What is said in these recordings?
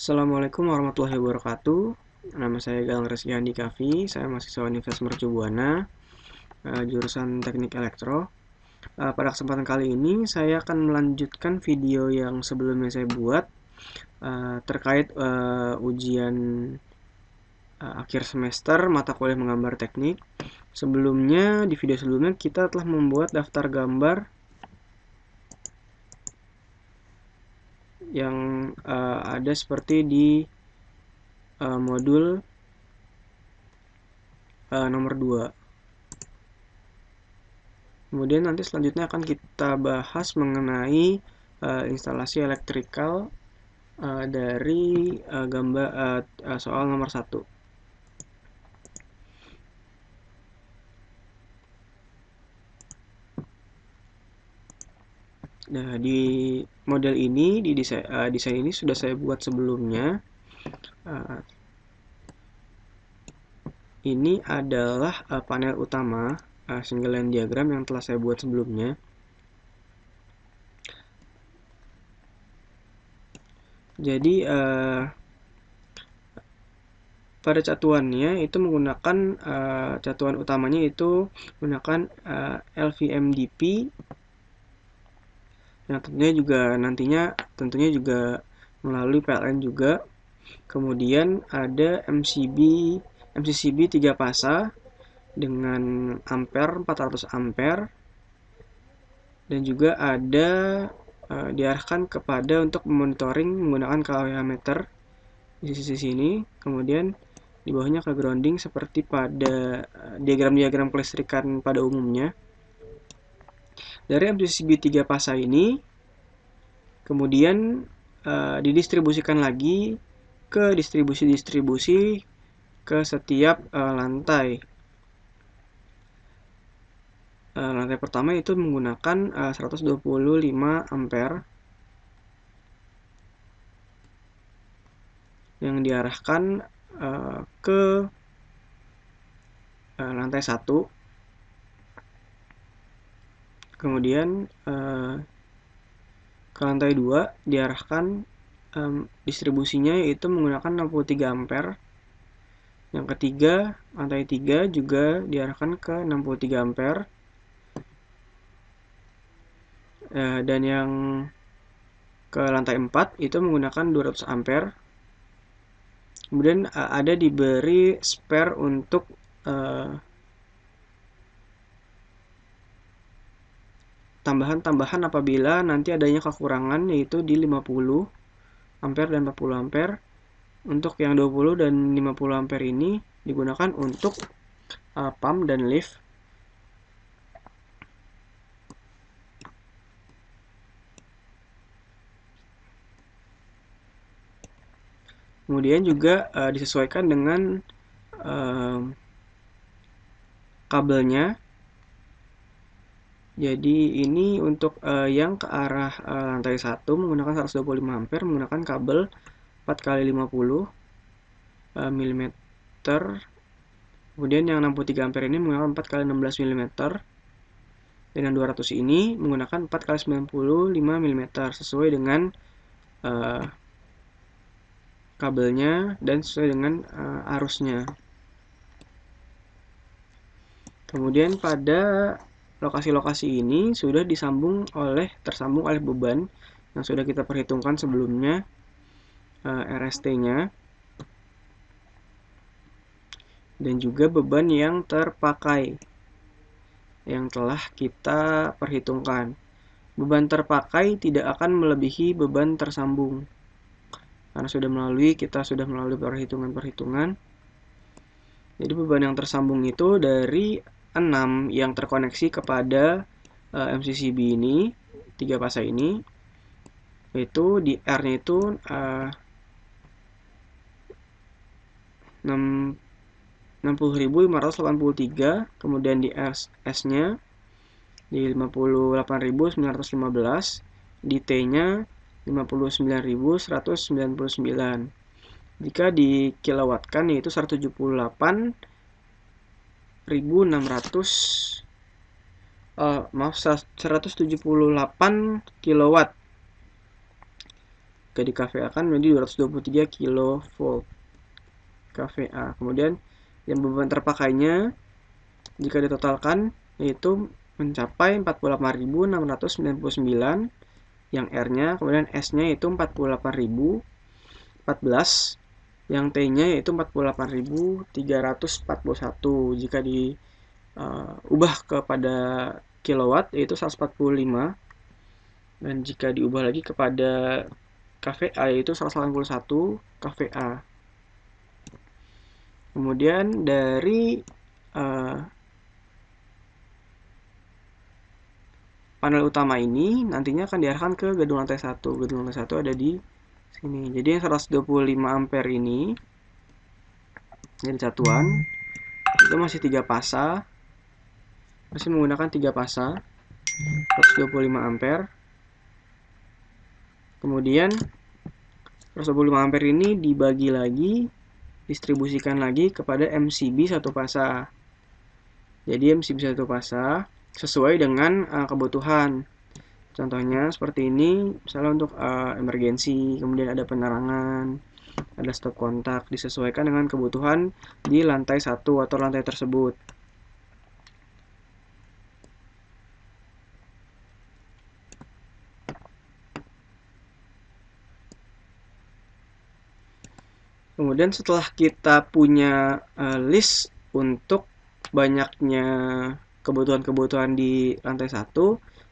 Assalamualaikum warahmatullahi wabarakatuh. Nama saya Galang Reski Handikavi. Saya mahasiswa Universitas Mercu Buana, jurusan Teknik Elektro. Pada kesempatan kali ini saya akan melanjutkan video yang sebelumnya saya buat terkait ujian akhir semester mata kuliah menggambar teknik. Sebelumnya, di video sebelumnya kita telah membuat daftar gambar yang ada seperti di modul nomor 2. Kemudian nanti selanjutnya akan kita bahas mengenai instalasi elektrikal dari gambar soal nomor 1. Nah, di model ini, di desain ini sudah saya buat sebelumnya. Ini adalah panel utama single line diagram yang telah saya buat sebelumnya. Jadi pada catuannya itu menggunakan catuan utamanya itu menggunakan LVMDP yang tentunya juga melalui PLN juga. Kemudian ada MCCB 3 pasa dengan ampere 400 ampere, dan juga ada diarahkan kepada untuk monitoring menggunakan kWh meter di sisi sini. Kemudian di bawahnya ke grounding seperti pada diagram-diagram kelistrikan pada umumnya. Dari MCCB 3 pasa ini kemudian didistribusikan lagi ke distribusi ke setiap lantai. Lantai pertama itu menggunakan 125 ampere yang diarahkan ke lantai 1. Kemudian ke lantai 2 diarahkan distribusinya yaitu menggunakan 63 ampere. Yang ketiga, lantai 3 juga diarahkan ke 63 ampere. Dan yang ke lantai 4 itu menggunakan 200 ampere. Kemudian ada diberi spare untuk tambahan apabila nanti adanya kekurangan, yaitu di 50 ampere dan 40 ampere. Untuk yang 20 dan 50 ampere ini digunakan untuk pump dan lift. Kemudian juga disesuaikan dengan kabelnya. Jadi ini untuk yang ke arah lantai 1 menggunakan 125 ampere menggunakan kabel 4x50 mm. Kemudian yang 63 ampere ini menggunakan 4x16 mm. Dan yang 200 ini menggunakan 4x95 mm sesuai dengan kabelnya dan sesuai dengan arusnya. Kemudian pada lokasi-lokasi ini sudah tersambung oleh beban yang sudah kita perhitungkan sebelumnya, RST-nya, dan juga beban yang terpakai yang telah kita perhitungkan. Beban terpakai tidak akan melebihi beban tersambung karena kita sudah melalui perhitungan. Jadi beban yang tersambung itu dari 6 yang terkoneksi kepada MCCB ini, 3 pasa ini, yaitu di R-nya itu 60.583, kemudian di S-nya di 58.915, di T-nya 59.199. Jika dikilowattkan yaitu 178 kilowatt. jika di KVA kan menjadi 223 kV KVA. Kemudian yang beban terpakainya jika ditotalkan yaitu mencapai 48.699 yang R-nya, kemudian S-nya itu 48.014, yang T-nya yaitu 48.341. Jika diubah kepada kilowatt yaitu 145, dan jika diubah lagi kepada KVA yaitu 181 KVA. Kemudian dari panel utama ini nantinya akan diarahkan ke gedung lantai 1. Gedung lantai 1 ada di sini. Jadi yang 125 ampere ini jadi satuan itu masih 3 pasa. Masih menggunakan 3 pasa 125 ampere. Kemudian 125 ampere ini dibagi lagi, distribusikan lagi kepada MCB 1 pasa. Jadi MCB 1 pasa sesuai dengan kebutuhan. Contohnya seperti ini, misalnya untuk emergensi, kemudian ada penerangan, ada stop kontak, disesuaikan dengan kebutuhan di lantai 1 atau lantai tersebut. Kemudian setelah kita punya list untuk banyaknya kebutuhan-kebutuhan di lantai 1,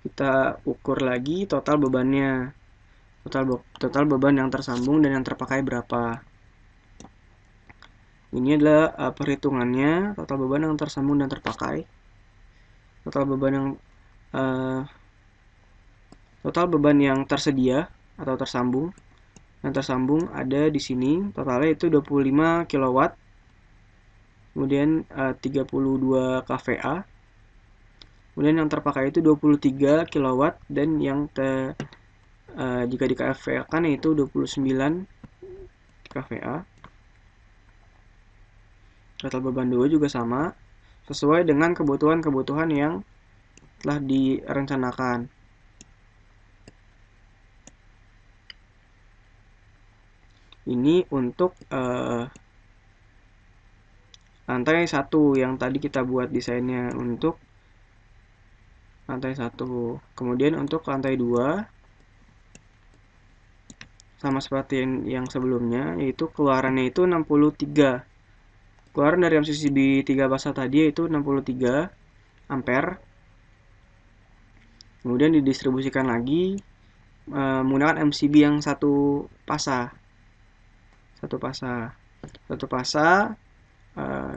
kita ukur lagi total bebannya. Total beban yang tersambung dan yang terpakai berapa. Ini adalah perhitungannya total beban yang tersambung dan terpakai. Total beban yang tersedia atau tersambung. Yang tersambung ada di sini, totalnya itu 25 kW. Kemudian 32 kVA. Kemudian yang terpakai itu 23 kW dan yang jika di KVA kan itu 29 kVA. Total beban 2 juga sama, sesuai dengan kebutuhan-kebutuhan yang telah direncanakan. Ini untuk lantai 1 yang tadi kita buat desainnya untuk lantai 1. Kemudian untuk lantai 2 sama seperti yang sebelumnya, yaitu keluarannya itu 63. Keluaran dari MCB 3 pasa tadi yaitu 63 ampere. Kemudian didistribusikan lagi menggunakan MCB yang 1 pasa. Satu pasa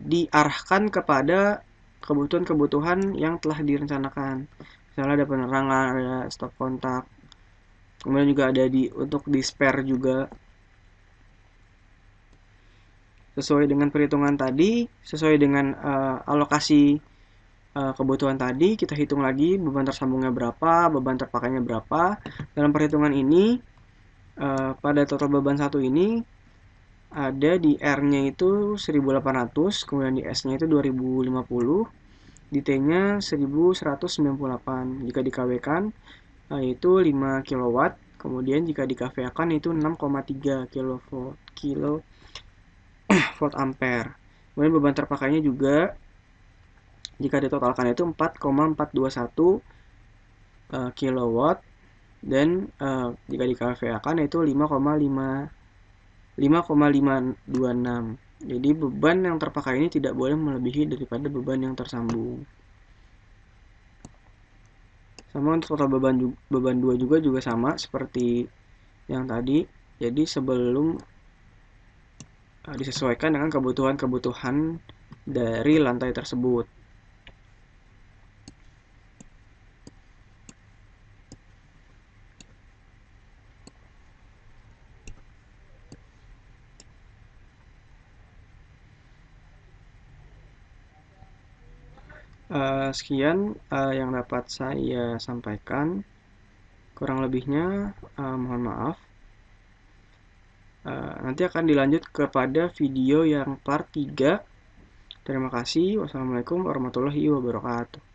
diarahkan kepada kebutuhan-kebutuhan yang telah direncanakan. Misalnya ada penerangan, ada stop kontak. Kemudian juga ada untuk di spare juga. Sesuai dengan perhitungan tadi, sesuai dengan alokasi kebutuhan tadi, kita hitung lagi beban tersambungnya berapa, beban terpakainya berapa. Dalam perhitungan ini, pada total beban 1 ini, ada di R-nya itu 1800, kemudian di S-nya itu 2050, di T-nya 1198. Jika dikW-kan yaitu 5 kW, kemudian jika dikV-kan itu 6,3 kV ampere. Kemudian beban terpakainya juga jika ditotalkan itu 4,421 kW dan jika dikV-kan itu 5,526. Jadi beban yang terpakai ini tidak boleh melebihi daripada beban yang tersambung. Sama untuk total beban 2 juga sama seperti yang tadi. Jadi sebelum disesuaikan dengan kebutuhan-kebutuhan dari lantai tersebut. Sekian yang dapat saya sampaikan. Kurang lebihnya mohon maaf. Nanti akan dilanjut kepada video yang part 3. Terima kasih. Wassalamualaikum warahmatullahi wabarakatuh.